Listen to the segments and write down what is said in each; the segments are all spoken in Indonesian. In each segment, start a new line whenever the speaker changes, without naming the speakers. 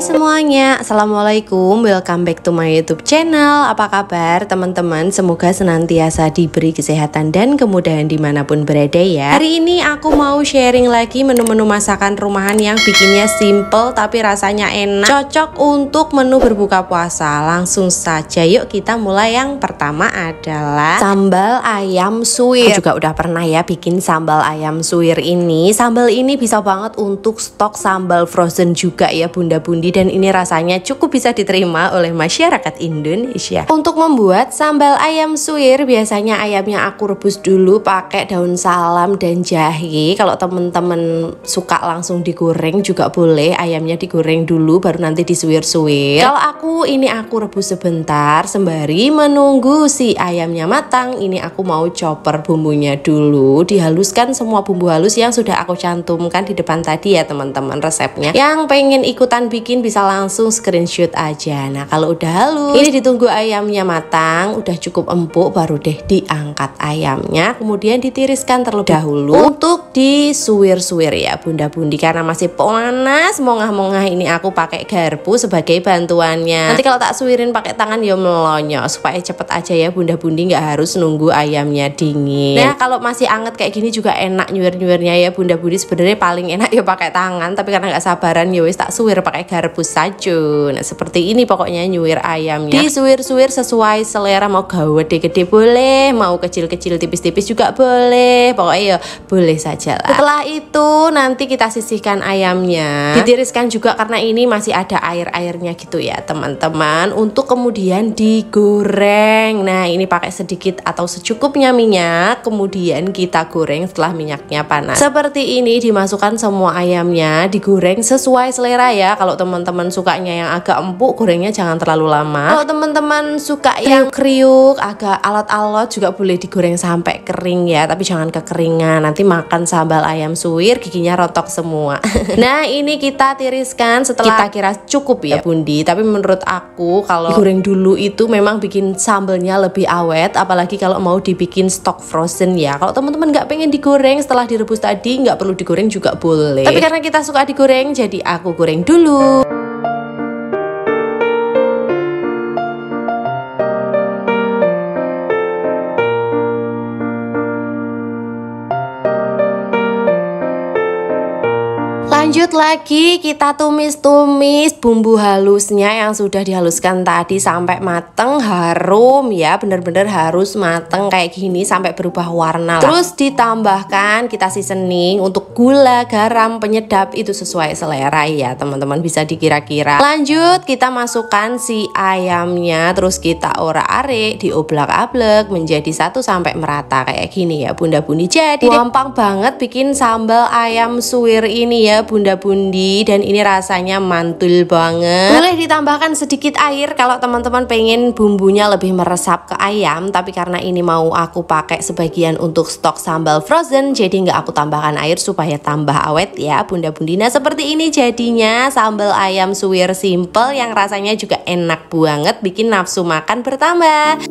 Hai semuanya, Assalamualaikum, welcome back to my YouTube channel. Apa kabar teman-teman? Semoga senantiasa diberi kesehatan dan kemudahan dimanapun berada ya. Hari ini aku mau sharing lagi menu-menu masakan rumahan yang bikinnya simple tapi rasanya enak, cocok untuk menu berbuka puasa. Langsung saja yuk kita mulai. Yang pertama adalah sambal ayam suwir. Aku juga udah pernah ya bikin sambal ayam suwir ini. Sambal ini bisa banget untuk stok sambal frozen juga ya bunda-bundi, dan ini rasanya cukup bisa diterima oleh masyarakat Indonesia. Untuk membuat sambal ayam suwir, biasanya ayamnya aku rebus dulu pakai daun salam dan jahe. Kalau temen-temen suka langsung digoreng juga boleh, ayamnya digoreng dulu baru nanti disuwir-suwir. Kalau aku rebus sebentar sembari menunggu si ayamnya matang. Ini aku mau chopper bumbunya dulu, dihaluskan semua bumbu halus yang sudah aku cantumkan di depan tadi ya teman-teman resepnya. Yang pengen ikutan bikin bisa langsung screenshot aja. Nah kalau udah halus, ini ditunggu ayamnya matang, udah cukup empuk, baru deh diangkat ayamnya, kemudian ditiriskan terlebih dahulu untuk disuwir-suwir ya bunda-bundi. Karena masih panas mongah-mongah, ini aku pakai garpu sebagai bantuannya. Nanti kalau tak suwirin pakai tangan ya melonyo, supaya cepet aja ya bunda-bundi, nggak harus nunggu ayamnya dingin. Nah kalau masih anget kayak gini juga enak nyuwir-nyuwirnya ya bunda-bundi. Sebenarnya paling enak ya pakai tangan, tapi karena nggak sabaran ya wis tak suwir pakai garpu saja. Nah seperti ini pokoknya nyuwir ayamnya, disuwir-suwir sesuai selera, mau gede-gede boleh, mau kecil-kecil tipis-tipis juga boleh, pokoknya ya boleh saja lah. Setelah itu nanti kita sisihkan ayamnya, ditiriskan juga karena ini masih ada air-airnya gitu ya teman-teman, untuk kemudian digoreng. Nah ini pakai sedikit atau secukupnya minyak, kemudian kita goreng setelah minyaknya panas. Seperti ini dimasukkan semua ayamnya, digoreng sesuai selera ya. Kalau teman-teman sukanya yang agak empuk, gorengnya jangan terlalu lama. Kalau teman-teman suka yang kriuk, agak alot-alot, juga boleh digoreng sampai kering ya, tapi jangan kekeringan, nanti makan sambal ayam suwir giginya rontok semua. Nah ini kita tiriskan setelah kita kira cukup ya bundi, tapi menurut aku kalau digoreng dulu itu memang bikin sambalnya lebih awet, apalagi kalau mau dibikin stok frozen ya. Kalau teman-teman nggak pengen digoreng setelah direbus tadi, nggak perlu digoreng juga boleh, tapi karena kita suka digoreng jadi aku goreng dulu. Lanjut lagi, kita tumis-tumis bumbu halusnya yang sudah dihaluskan tadi sampai mateng, harum ya, bener-bener harus mateng kayak gini sampai berubah warna lah. Terus ditambahkan kita seasoning untuk gula, garam, penyedap, itu sesuai selera ya teman-teman, bisa dikira-kira. Lanjut kita masukkan si ayamnya, terus kita orak-arik, dioblak-ablek menjadi satu sampai merata kayak gini ya bunda-bundi. Jadi gampang banget bikin sambal ayam suwir ini ya bunda-bundi, dan ini rasanya mantul banget. Boleh ditambahkan sedikit air kalau teman-teman pengen bumbunya lebih meresap ke ayam, tapi karena ini mau aku pakai sebagian untuk stok sambal frozen, jadi nggak aku tambahkan air supaya tambah awet ya bunda-bundi. Nah seperti ini jadinya sambal ayam suwir simple yang rasanya juga enak banget, bikin nafsu makan bertambah.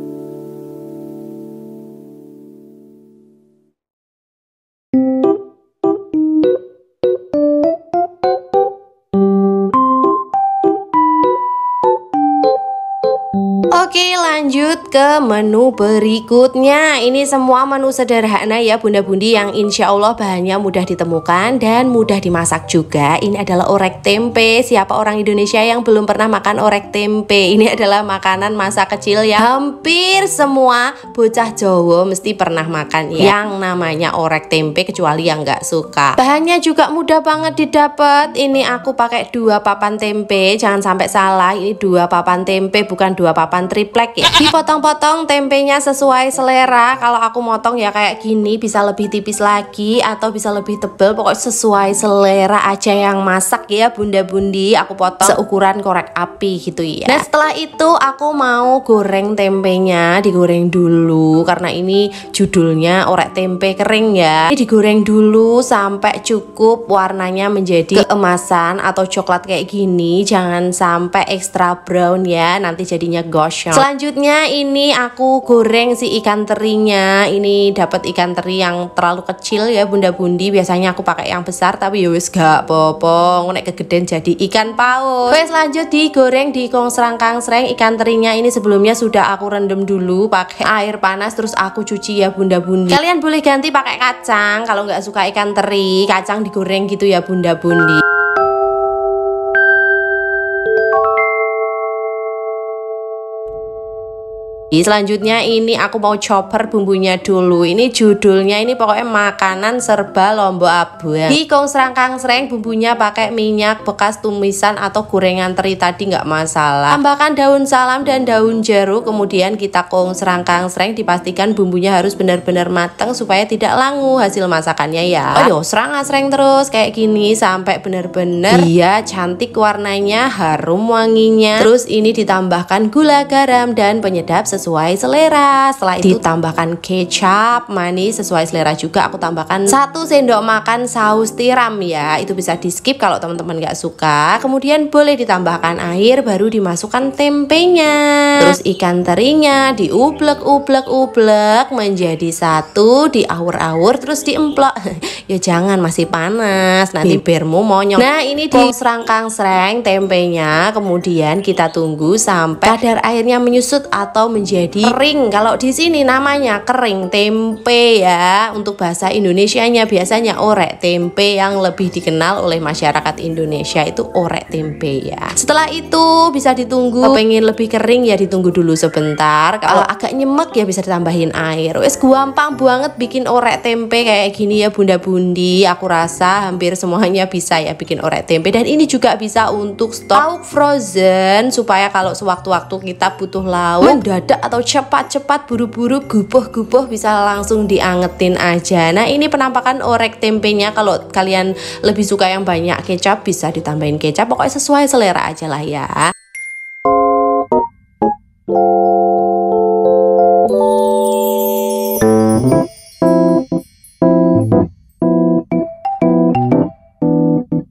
Oke lanjut ke menu berikutnya. Ini semua menu sederhana ya bunda-bundi, yang insya Allah bahannya mudah ditemukan dan mudah dimasak juga. Ini adalah orek tempe. Siapa orang Indonesia yang belum pernah makan orek tempe? Ini adalah makanan masa kecil ya, hampir semua bocah Jawa mesti pernah makan ya, yang namanya orek tempe, kecuali yang nggak suka. Bahannya juga mudah banget didapat. Ini aku pakai 2 papan tempe, jangan sampai salah, ini 2 papan tempe bukan 2 papan triplek ya. Dipotong-potong tempenya sesuai selera. Kalau aku motong ya kayak gini, bisa lebih tipis lagi atau bisa lebih tebal, pokoknya sesuai selera aja yang masak ya bunda-bundi. Aku potong seukuran korek api gitu ya. Nah setelah itu aku mau goreng tempenya, digoreng dulu karena ini judulnya orek tempe kering ya. Ini digoreng dulu sampai cukup warnanya menjadi keemasan atau coklat kayak gini, jangan sampai extra brown ya, nanti jadinya gosong. cocok. Selanjutnya ini aku goreng si ikan terinya. Ini dapat ikan teri yang terlalu kecil ya bunda bundi. Biasanya aku pakai yang besar, tapi ya wis gak apa-apa. Nek kegedean jadi ikan paus. Wes lanjut digoreng di kongsrang-kangsreng. Ikan terinya ini sebelumnya sudah aku rendam dulu pakai air panas, terus aku cuci ya bunda bundi. Kalian boleh ganti pakai kacang kalau nggak suka ikan teri, kacang digoreng gitu ya bunda bundi. Selanjutnya ini aku mau chopper bumbunya dulu. Ini judulnya ini pokoknya makanan serba lombok abang. Di kongsrang-kangsreng bumbunya pakai minyak bekas tumisan atau gorengan teri tadi nggak masalah. Tambahkan daun salam dan daun jeruk, kemudian kita kongsrang-kangsreng. Dipastikan bumbunya harus benar-benar matang supaya tidak langu hasil masakannya ya. Oh yo, serang-asreng terus kayak gini sampai benar-benar iya cantik warnanya, harum wanginya. Terus ini ditambahkan gula, garam dan penyedap sesuai selera. Setelah itu tambahkan kecap manis sesuai selera juga. Aku tambahkan 1 sendok makan saus tiram ya. Itu bisa di skip kalau teman-teman nggak suka. Kemudian boleh ditambahkan air, baru dimasukkan tempenya. Terus ikan terinya diublek-ublek-ublek menjadi satu, diawur-awur terus diemplok. Ya jangan, masih panas, nanti bibirmu monyong. Nah ini di serang-kangsreng tempenya, kemudian kita tunggu sampai kadar airnya menyusut atau menjadi kering. Kalau di sini namanya kering tempe ya. Untuk bahasa Indonesianya biasanya orek tempe, yang lebih dikenal oleh masyarakat Indonesia itu orek tempe ya. Setelah itu bisa ditunggu. Pengen lebih kering ya ditunggu dulu sebentar. Kalau agak nyemek ya bisa ditambahin air. Wes gampang banget bikin orek tempe kayak gini ya bunda bundi. Aku rasa hampir semuanya bisa ya bikin orek tempe. Dan ini juga bisa untuk stok lauk frozen, supaya kalau sewaktu-waktu kita butuh lauk mendadak atau cepat-cepat buru-buru gupuh-gupuh bisa langsung diangetin aja. Nah ini penampakan orek tempenya. Kalau kalian lebih suka yang banyak kecap bisa ditambahin kecap, pokoknya sesuai selera aja lah ya.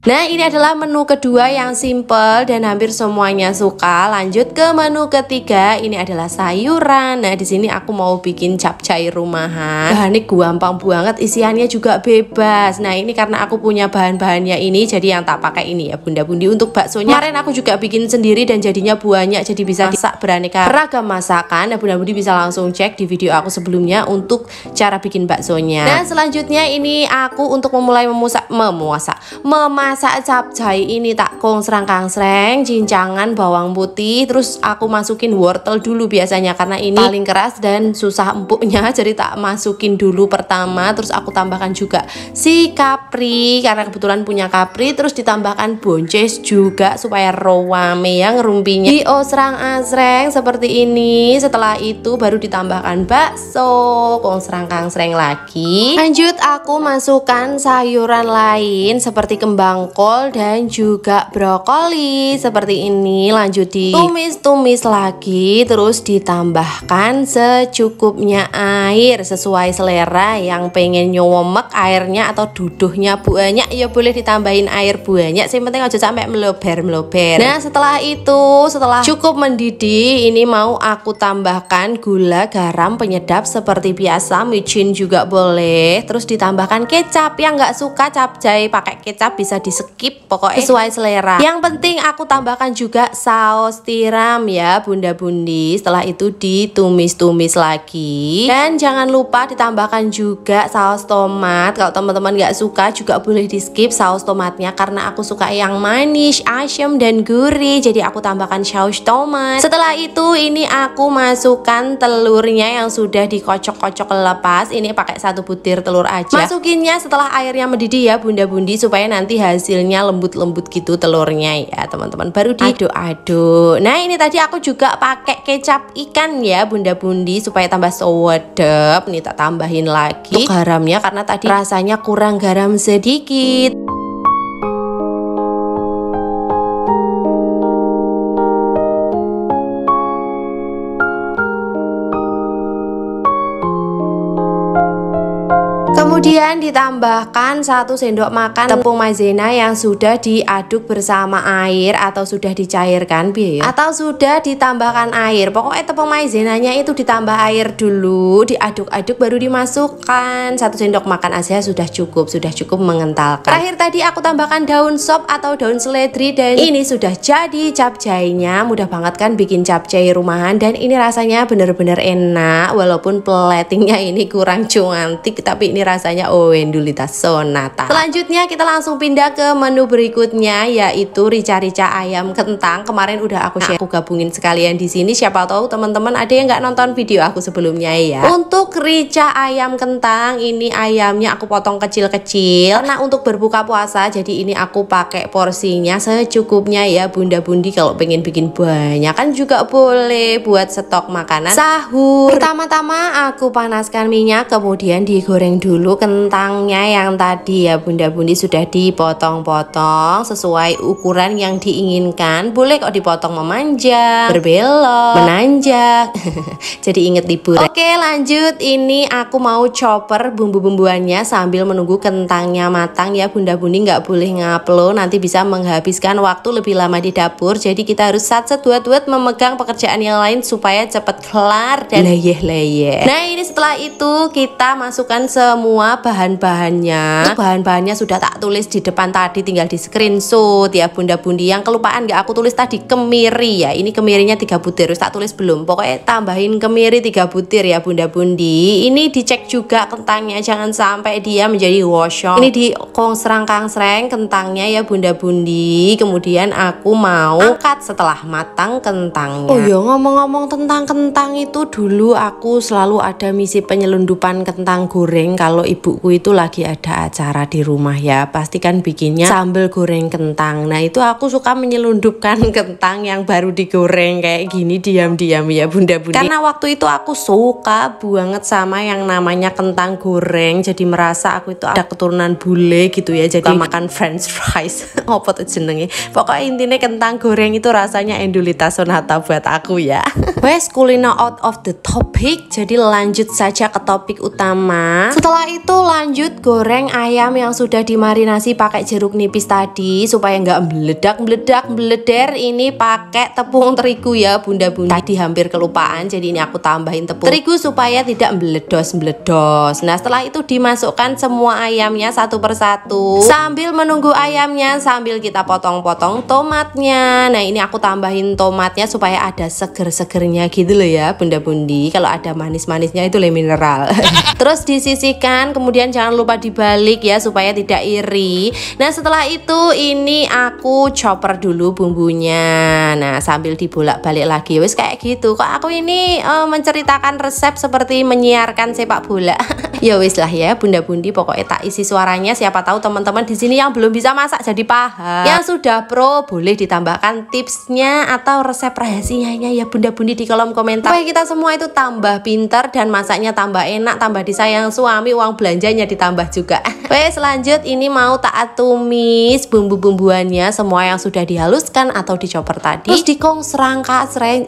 Nah ini adalah menu kedua yang simple dan hampir semuanya suka. Lanjut ke menu ketiga, ini adalah sayuran. Nah di sini aku mau bikin capcay rumahan. Bahannya gampang banget, isiannya juga bebas. Nah ini karena aku punya bahan-bahannya ini, jadi yang tak pakai ini ya bunda bundi. Untuk baksonya kemarin aku juga bikin sendiri dan jadinya banyak, jadi bisa masak beraneka ragam masakan. Nah bunda bundi bisa langsung cek di video aku sebelumnya untuk cara bikin baksonya. Nah selanjutnya ini aku untuk memulai memasak capcay ini tak kongsrang-kangsreng, cincangan bawang putih, terus aku masukin wortel dulu biasanya karena ini paling keras dan susah empuknya, jadi tak masukin dulu pertama. Terus aku tambahkan juga si kapri karena kebetulan punya kapri, terus ditambahkan bonces juga supaya rowame yang ngerumpinya di osrang-asreng seperti ini. Setelah itu baru ditambahkan bakso kongsrang-kangsreng lagi. Lanjut aku masukkan sayuran lain seperti kembang kol dan juga brokoli seperti ini. Lanjut ditumis-tumis lagi, terus ditambahkan secukupnya air sesuai selera. Yang pengen nyowomek airnya atau duduhnya banyak ya boleh ditambahin air banyak, yang penting aja sampai melober. Nah setelah itu, setelah cukup mendidih, ini mau aku tambahkan gula, garam, penyedap seperti biasa, micin juga boleh. Terus ditambahkan kecap. Yang nggak suka capcay pakai kecap bisa di skip, pokoknya sesuai selera. Yang penting aku tambahkan juga saus tiram ya bunda bundi. Setelah itu ditumis-tumis lagi, dan jangan lupa ditambahkan juga saus tomat. Kalau teman-teman nggak suka juga boleh di skip saus tomatnya, karena aku suka yang manis, asam dan gurih, jadi aku tambahkan saus tomat. Setelah itu ini aku masukkan telurnya yang sudah dikocok-kocok lepas. Ini pakai 1 butir telur aja. Masukinnya setelah airnya mendidih ya bunda bundi, supaya nanti hasilnya lembut-lembut gitu telurnya ya teman-teman. Baru diaduk-aduk. Nah ini tadi aku juga pakai kecap ikan ya bunda bundi supaya tambah sedap. Nih tak tambahin lagi untuk garamnya karena tadi rasanya kurang garam sedikit. Kemudian ditambahkan 1 sendok makan tepung maizena yang sudah diaduk bersama air atau sudah dicairkan atau sudah ditambahkan air. Pokoknya tepung maizenanya itu ditambah air dulu, diaduk-aduk baru dimasukkan. 1 sendok makan aja sudah cukup mengentalkan. Terakhir tadi aku tambahkan daun sop atau daun seledri dan ini sudah jadi capcaynya. Mudah banget kan bikin capcay rumahan dan ini rasanya bener-bener enak walaupun platingnya ini kurang cuantik tapi ini rasanya endulita sonata. Selanjutnya kita langsung pindah ke menu berikutnya yaitu rica-rica ayam kentang. Kemarin udah aku gabungin sekalian di sini. Siapa tahu teman-teman ada yang nggak nonton video aku sebelumnya ya. Untuk rica ayam kentang ini ayamnya aku potong kecil-kecil karena untuk berbuka puasa jadi ini aku pakai porsinya secukupnya ya bunda bundi. Kalau pengen bikin banyak kan juga boleh buat stok makanan sahur. Pertama-tama aku panaskan minyak kemudian digoreng dulu kentangnya yang tadi ya bunda bundi sudah dipotong-potong sesuai ukuran yang diinginkan. Boleh kok dipotong memanjang, berbelok, menanjak. Jadi inget liburan. Oke lanjut, ini aku mau chopper bumbu-bumbuannya sambil menunggu kentangnya matang ya bunda bundi. Nggak boleh ngaplo, nanti bisa menghabiskan waktu lebih lama di dapur. Jadi kita harus satset duet memegang pekerjaan yang lain supaya cepet kelar dan leyeh. Nah ini setelah itu kita masukkan semua bahan-bahannya. Bahan-bahannya sudah tak tulis di depan tadi, tinggal di screenshot ya bunda bundi. Yang kelupaan nggak aku tulis tadi kemiri ya. Ini kemirinya 3 butir, tak tulis belum. Pokoknya tambahin kemiri 3 butir ya bunda bundi. Ini dicek juga kentangnya jangan sampai dia menjadi wosong. Ini di kongsrang-kangsreng kentangnya ya bunda bundi. Kemudian aku mau angkat setelah matang kentangnya. Oh ya ngomong-ngomong tentang kentang itu, dulu aku selalu ada misi penyelundupan kentang goreng kalau ibuku itu lagi ada acara di rumah ya. Pastikan bikinnya sambal goreng kentang. Nah itu aku suka menyelundupkan kentang yang baru digoreng kayak gini diam-diam ya bunda bundi. Karena waktu itu aku suka banget sama yang namanya kentang goreng. Jadi merasa aku itu ada keturunan bule gitu ya. Jadi makan french fries. Apa tuh jenenge? Pokoknya intinya kentang goreng itu rasanya endulita sonata buat aku ya. Wes kuliner out of the topic. Jadi lanjut saja ke topik utama. Setelah itu lanjut goreng ayam yang sudah dimarinasi pakai jeruk nipis tadi supaya nggak meledak-meleder. Ini pakai tepung terigu ya bunda bundi. Tadi hampir kelupaan, jadi ini aku tambahin tepung terigu supaya tidak meledos. Nah setelah itu dimasukkan semua ayamnya satu persatu sambil menunggu ayamnya, sambil kita potong-potong tomatnya. Nah ini aku tambahin tomatnya supaya ada seger-segernya gitu loh ya bunda bundi. Kalau ada manis-manisnya itu le mineral. Terus disisihkan, kemudian jangan lupa dibalik ya supaya tidak iri. Nah setelah itu ini aku chopper dulu bumbunya. Nah sambil dibolak-balik lagi. Wes kayak gitu. Kok aku ini menceritakan resep seperti menyiarkan sepak bola. Ya wis lah ya bunda bundi, pokoknya tak isi suaranya. Siapa tahu teman-teman di sini yang belum bisa masak jadi paham. Yang sudah pro boleh ditambahkan tipsnya atau resep rahasianya ya bunda bundi di kolom komentar. Supaya kita semua itu tambah pinter dan masaknya tambah enak, tambah disayang suami, uang belanjanya ditambah juga. Wes lanjut, ini mau tak tumis bumbu-bumbuannya semua yang sudah dihaluskan atau dicoper tadi. Terus di kongsrang-kangsreng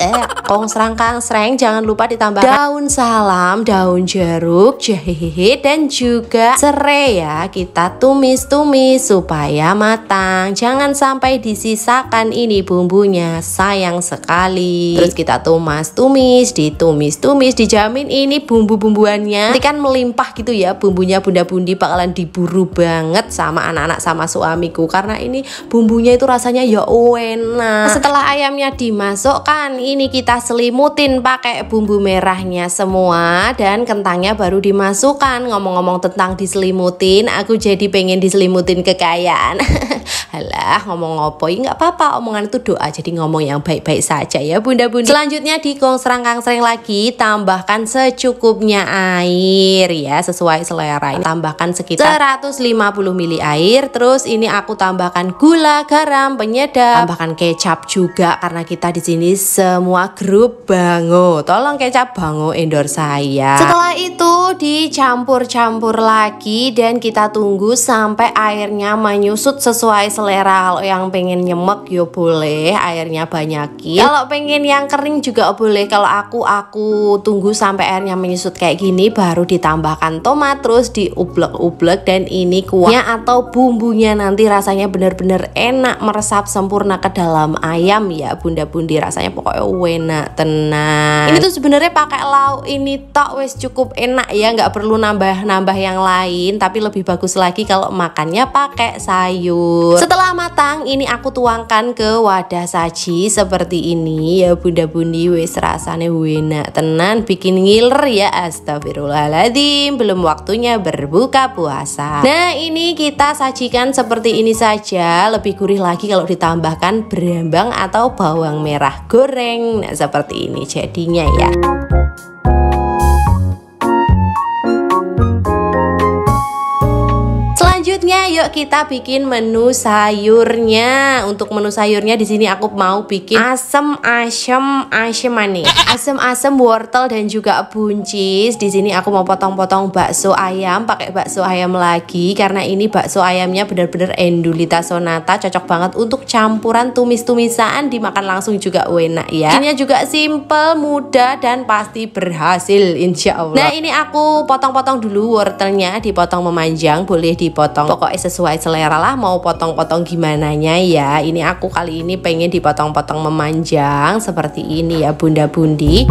jangan lupa ditambah daun salam, daun jeruk, jahe dan juga serai ya. Kita tumis-tumis supaya matang. Jangan sampai disisakan ini bumbunya, sayang sekali. Terus kita tumis-tumis, ditumis-tumis, dijamin ini bumbu-bumbuannya nanti kan melimpah gitu ya. Bumbunya bunda bundi bakalan diburu banget sama anak-anak sama suamiku karena ini bumbunya itu rasanya ya enak. Setelah ayamnya dimasukkan, ini kita selimutin pakai bumbu merahnya semua dan kentangnya baru dimasukkan. Ngomong-ngomong tentang diselimutin, aku jadi pengen diselimutin kekayaan. Halah ngomong ngopo, nggak apa-apa, omongan itu doa, jadi ngomong yang baik-baik saja ya bunda bundi. Selanjutnya di kongsrang-kangsreng lagi, tambahkan secukupnya air ya, sesuai selera. Tambahkan sekitar 150 ml air. Terus ini aku tambahkan gula, garam, penyedap, tambahkan kecap juga karena kita di sini semua grup Bango. Tolong kecap Bango endorse saya. Setelah itu dicampur-campur lagi dan kita tunggu sampai airnya menyusut sesuai selera selera. Kalau yang pengen nyemek yo boleh airnya banyakin. Kalau pengen yang kering juga boleh. Kalau aku tunggu sampai airnya menyusut kayak gini baru ditambahkan tomat, terus diublek-ublek, dan ini kuahnya atau bumbunya nanti rasanya bener-bener enak meresap sempurna ke dalam ayam ya bunda bundi, rasanya pokoknya enak tenang. Ini tuh sebenarnya pakai lauk ini tok wes cukup enak ya, nggak perlu nambah yang lain, tapi lebih bagus lagi kalau makannya pakai sayur. Setelah matang ini aku tuangkan ke wadah saji seperti ini ya bunda bundi, wes rasanya enak tenan, bikin ngiler ya, astagfirullahaladzim, belum waktunya berbuka puasa. Nah ini kita sajikan seperti ini saja, lebih gurih lagi kalau ditambahkan berambang atau bawang merah goreng. Nah seperti ini jadinya ya. Selanjutnya yuk kita bikin menu sayurnya. Untuk menu sayurnya di sini aku mau bikin asem wortel dan juga buncis. Di sini aku mau potong-potong bakso ayam, pakai bakso ayam lagi karena ini bakso ayamnya benar-benar Endulita sonata, cocok banget untuk campuran tumis-tumisan, dimakan langsung juga enak ya. Ini juga simple, mudah, dan pasti berhasil insya Allah. Nah ini aku potong-potong dulu wortelnya, dipotong memanjang, boleh dipotong pokoknya sesuai selera lah, mau potong-potong gimana ya. Ini aku kali ini pengen dipotong-potong memanjang seperti ini ya bunda bundi.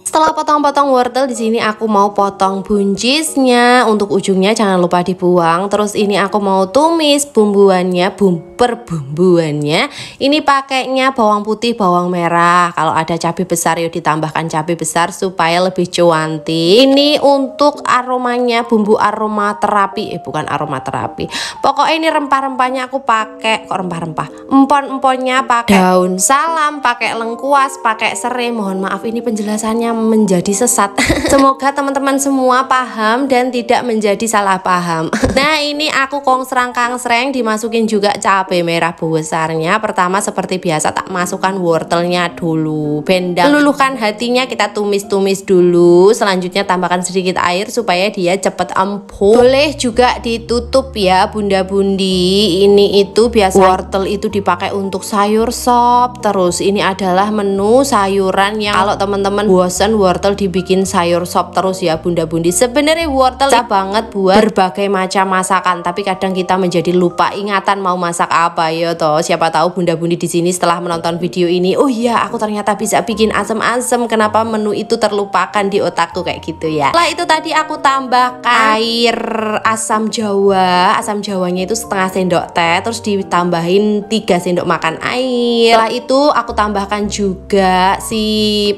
Setelah potong-potong wortel, di sini aku mau potong buncisnya. Untuk ujungnya jangan lupa dibuang. Terus ini aku mau tumis bumbuannya, bumbuannya. Ini pakainya bawang putih, bawang merah. Kalau ada cabai besar yuk ditambahkan cabai besar supaya lebih cuantik. Ini untuk aromanya, bumbu aroma terapi, bukan aroma terapi. Pokoknya ini rempah-rempahnya aku pakai, kok rempah-rempah. Empon-emponnya pakai daun salam, pakai lengkuas, pakai serai. Mohon maaf ini penjelasannya menjadi sesat. Semoga teman-teman semua paham dan tidak menjadi salah paham. Nah ini aku kongsrang-kangsreng, dimasukin juga cabai merah besarnya. Pertama seperti biasa tak masukkan wortelnya dulu, bendang luluhkan hatinya, kita tumis-tumis dulu. Selanjutnya tambahkan sedikit air supaya dia cepet empuk. Boleh juga ditutup ya bunda bundi. Ini itu biasa wortel itu dipakai untuk sayur sop. Terus ini adalah menu sayuran yang kalau teman-teman bosen wortel dibikin sayur sop terus ya bunda bundi. Sebenarnya wortel bisa banget buat berbagai macam masakan, tapi kadang kita menjadi lupa ingatan mau masak apa ya toh. Siapa tahu bunda bundi di sini setelah menonton video ini, oh iya aku ternyata bisa bikin asem-asem, kenapa menu itu terlupakan di otakku kayak gitu ya. Setelah itu tadi aku tambahkan air asam jawa. Asam jawanya itu setengah sendok teh, terus ditambahin 3 sendok makan air. Setelah itu aku tambahkan juga si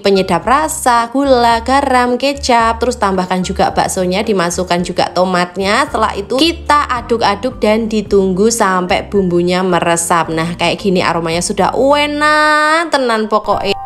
penyedap rasa, gula, garam, kecap, terus tambahkan juga baksonya, dimasukkan juga tomatnya. Setelah itu kita aduk-aduk dan ditunggu sampai bumbunya meresap. Nah kayak gini aromanya sudah enak tenan pokoknya.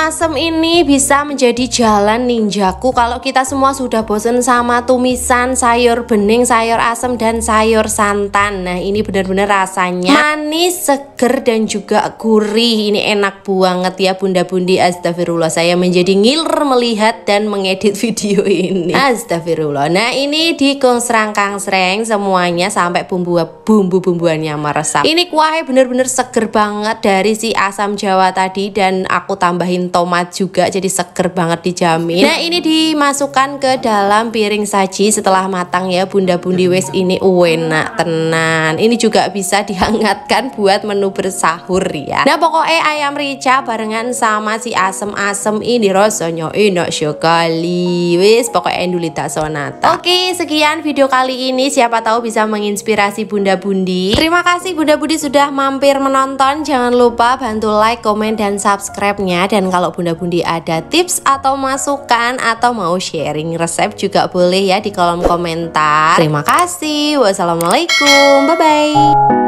Asam ini bisa menjadi jalan ninjaku kalau kita semua sudah bosen sama tumisan sayur bening, sayur asam, dan sayur santan. Nah ini benar-benar rasanya manis, seger, dan juga gurih. Ini enak banget ya bunda bundi. Astagfirullah, saya menjadi ngiler melihat dan mengedit video ini. Astagfirullah. Nah ini dikongsrang-kangsreng semuanya sampai bumbu-bumbuannya meresap. Ini kuahnya benar-benar seger banget dari si asam jawa tadi, dan aku tambahin tomat juga jadi seger banget dijamin. Nah ini dimasukkan ke dalam piring saji setelah matang ya bunda bundi, wes ini enak tenan. Ini juga bisa dihangatkan buat menu bersahur ya. Nah pokoknya ayam rica barengan sama si asem-asem ini rasanya enak sekali. Wes pokoknya Endulita sonata. Oke sekian video kali ini, siapa tahu bisa menginspirasi bunda bundi. Terima kasih bunda bundi sudah mampir menonton. Jangan lupa bantu like, komen, dan subscribe-nya. Dan kalau bunda bundi ada tips atau masukan atau mau sharing resep juga boleh ya di kolom komentar. Terima kasih. Wassalamualaikum. Bye bye.